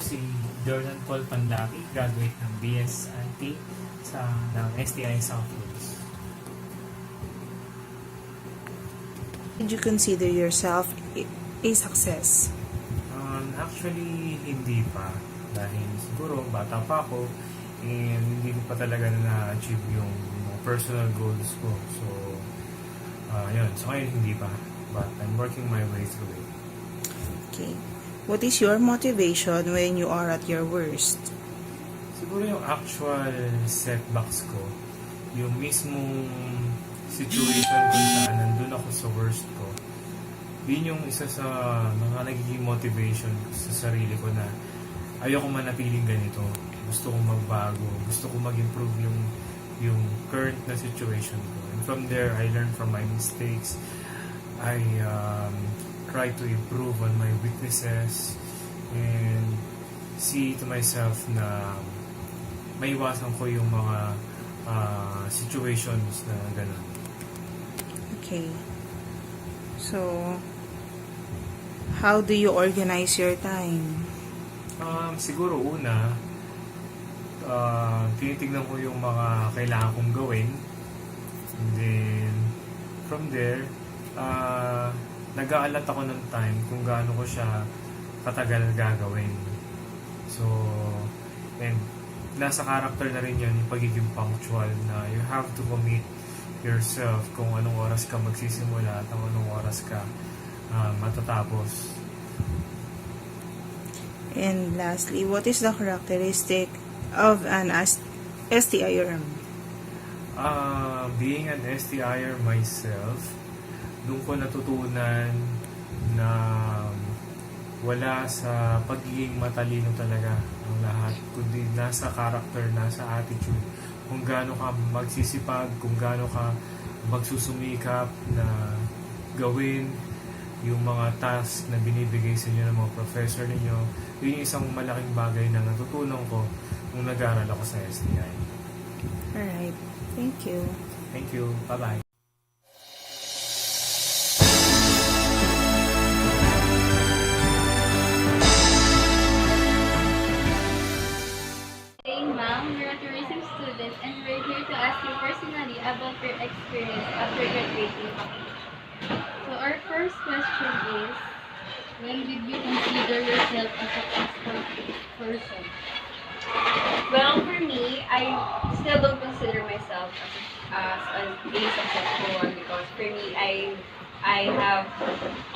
si Jordan Paul Pandaki, graduate ng BS IT ng STI Southwoods. Did you consider yourself a success? Actually, hindi pa. Dahil siguro, bata pa ako, and hindi ko pa talaga na-achieve yung personal goals ko. So, yun. So, ngayon hindi pa. But I'm working my way through it. Okay. What is your motivation when you are at your worst? Siguro yung actual setbacks ko, yung mismong situation kung saan nandun ako sa worst ko, yun yung isa sa mga nagiging motivation ko sa sarili ko na ayoko manatiling ganito. Gusto kong magbago. Gusto kong mag-improve yung current na situation ko. And from there, I learn from my mistakes. I try to improve on my weaknesses and see to myself na maiwasan ko yung mga situations na ganun. Okay. So, how do you organize your time? Siguro una, tinitignan ko yung mga kailangan kong gawin. And then, from there, nag-aalat ako ng time kung gaano ko siya katagal gagawin. So, and nasa character na rin yun yung pagiging punctual na you have to commit yourself kung anong oras ka magsisimula at anong oras ka matatapos. And lastly, what is the characteristic of an STIer? Being an STIer myself, doon ko natutunan na wala sa pagiging matalino talaga ang lahat, kundi nasa character, nasa attitude, kung gaano ka magsisipag, kung gaano ka magsusumikap na gawin yung mga task na binibigay sa inyo ng mga professor ninyo. Yun yung isang malaking bagay na natutunan ko nung nag-aaral ako sa STI. Alright. Thank you. Thank you. Bye-bye. Ma'am, you're a tourism student and we're here to ask you personally about your experience after graduating college. So our first question is, when did you consider yourself a successful person? Well, for me, I still don't consider myself as a successful one because for me, I have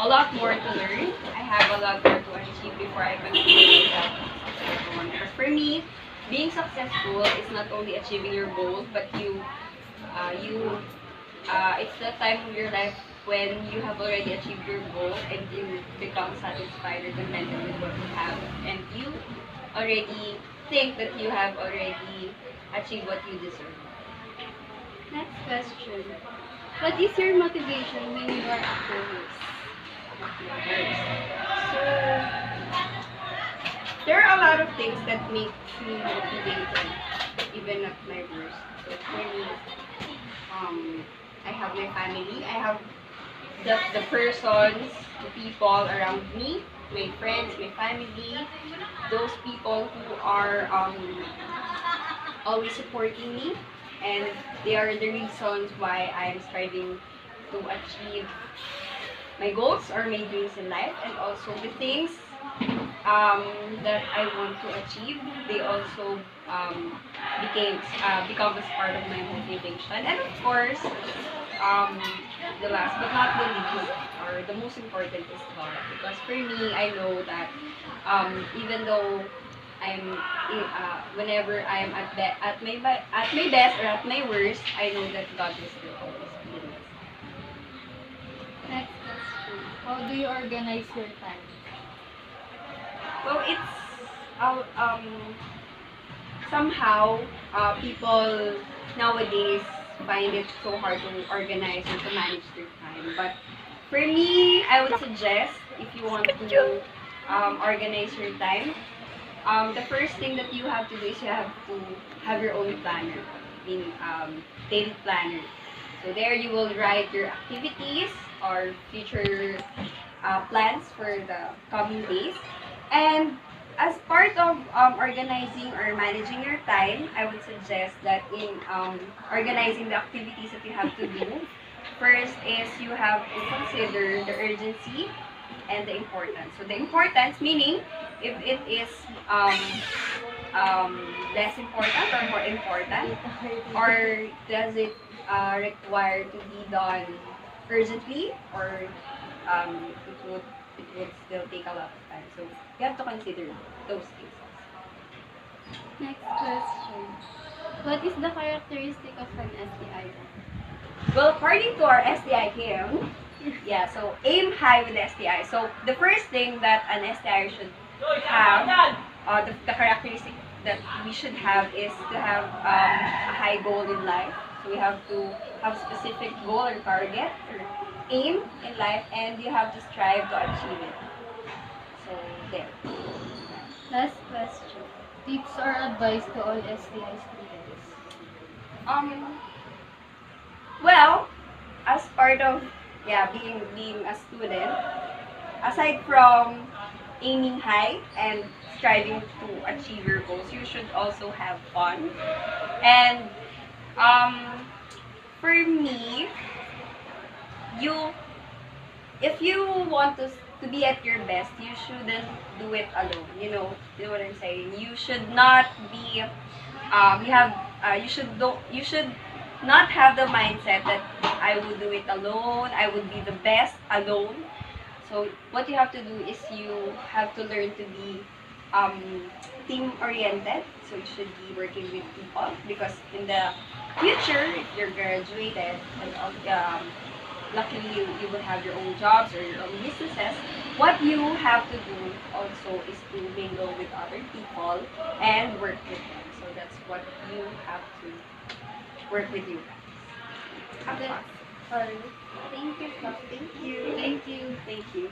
a lot more to learn. I have a lot more to achieve before I consider myself a successful one. Because for me, being successful is not only achieving your goals, but it's the time of your life when you have already achieved your goal and you become satisfied or contented with what you have, and you already think that you have already achieved what you deserve. Next question. What is your motivation when you are at your worst? So, there are a lot of things that make me motivated, even at my worst. So for me, I have my family, I have the persons, the people around me, my friends, my family, those people who are always supporting me, and they are the reasons why I'm striving to achieve my goals or my dreams in life, and also the things that I want to achieve. They also become as part of my motivation, and of course, the last but not the least, or the most important, is God. Because for me, I know that even though whenever I'm at my best or at my worst, I know that God will still always be with me. Next question. How do you organize your time? Well, it's somehow people nowadays find it so hard to organize and to manage their time. But for me, I would suggest, if you want to organize your time, the first thing that you have to do is you have to have your own planner, daily planner. So there you will write your activities or future plans for the coming days. And As part of organizing or managing your time, I would suggest that in organizing the activities that you have to do, first is you have to consider the urgency and the importance. So the importance meaning if it is less important or more important, or does it require to be done urgently, or it would still take a lot of time. So you have to consider those things. Next question. What is the characteristic of an STI? Well, according to our STI Kim, yeah, so aim high with STI. So the first thing that an STI should have, the characteristic that we should have is to have a high goal in life. So we have to have specific goal or target or aim in life, and you have to strive to achieve it. So there. Last question. Tips or advice to all STI students? Um, well, as part of being a student, aside from aiming high and striving to achieve your goals, you should also have fun. And um, for me, you if you want to be at your best, you shouldn't do it alone. You know what I'm saying. You should not be you should not have the mindset that I would do it alone. I would be the best alone. So what you have to do is you have to learn to be team oriented. So you should be working with people, because in the future, if you're graduated and luckily you will have your own jobs or your own businesses, what you have to do also is to mingle with other people and work with them. So that's what you have to work with you guys. Have fun. Sorry. Thank you, Prof. Thank you. Thank you. Thank you.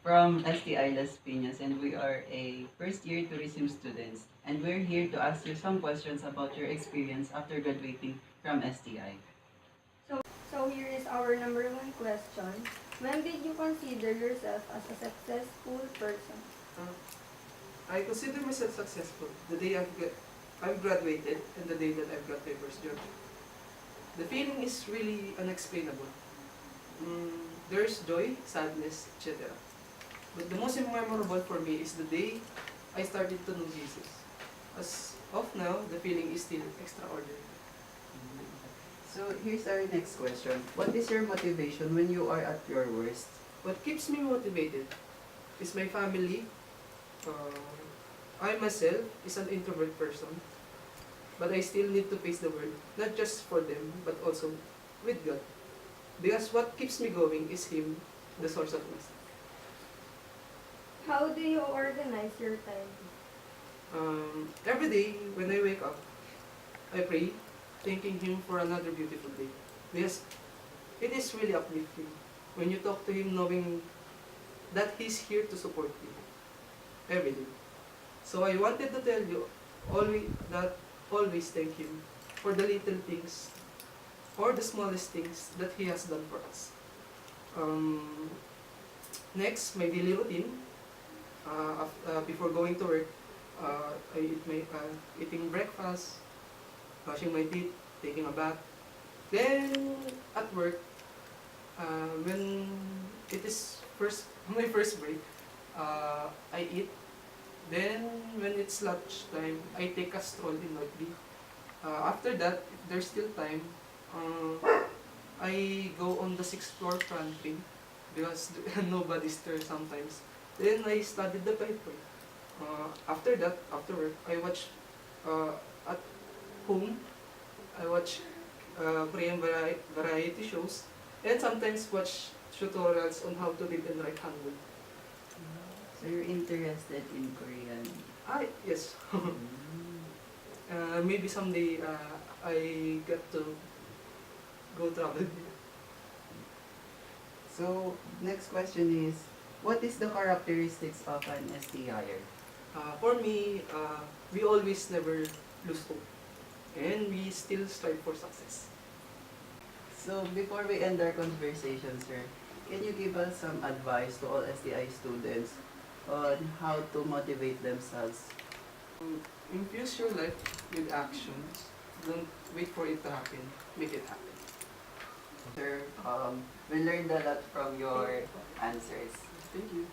From STI Las Piñas, and we are a first year tourism students, and we're here to ask you some questions about your experience after graduating from STI. So here is our number one question. When did you consider yourself as a successful person? I consider myself successful the day I've graduated and the day that I've got my first job. The feeling is really unexplainable. There's joy, sadness, etc. But the most memorable for me is the day I started to know Jesus. As of now, the feeling is still extraordinary. So here's our next question. What is your motivation when you are at your worst? What keeps me motivated is my family. I myself is an introvert person, but I still need to face the world, not just for them, but also with God. Because what keeps me going is Him, the source of my strength. How do you organize your time? Every day when I wake up, I pray, thanking Him for another beautiful day. Because it is really uplifting when you talk to Him knowing that He's here to support you every day. So I wanted to tell you always thank Him for the little things or the smallest things that He has done for us. Next, my daily routine. Before going to work, I eat eating breakfast, brushing my teeth, taking a bath. Then at work, when it is my first break, I eat. Then when it's lunchtime, I take a stroll in Northby. After that, if there's still time, I go on the 6th floor pantry because nobody's there sometimes. Then I studied the Bible. After that, after work, I watch at home. I watch Korean variety shows, and sometimes watch tutorials on how to read and write Hangul. So you're interested in Korean? Yes. Maybe someday I get to go travel. So next question is, what is the characteristics of an STIer? For me, we always never lose hope. we still strive for success. So before we end our conversation, sir, can you give us some advice to all STI students on how to motivate themselves? Infuse your life with actions. Don't wait for it to happen. Make it happen. Sir, we learned a lot from your answers. Thank you.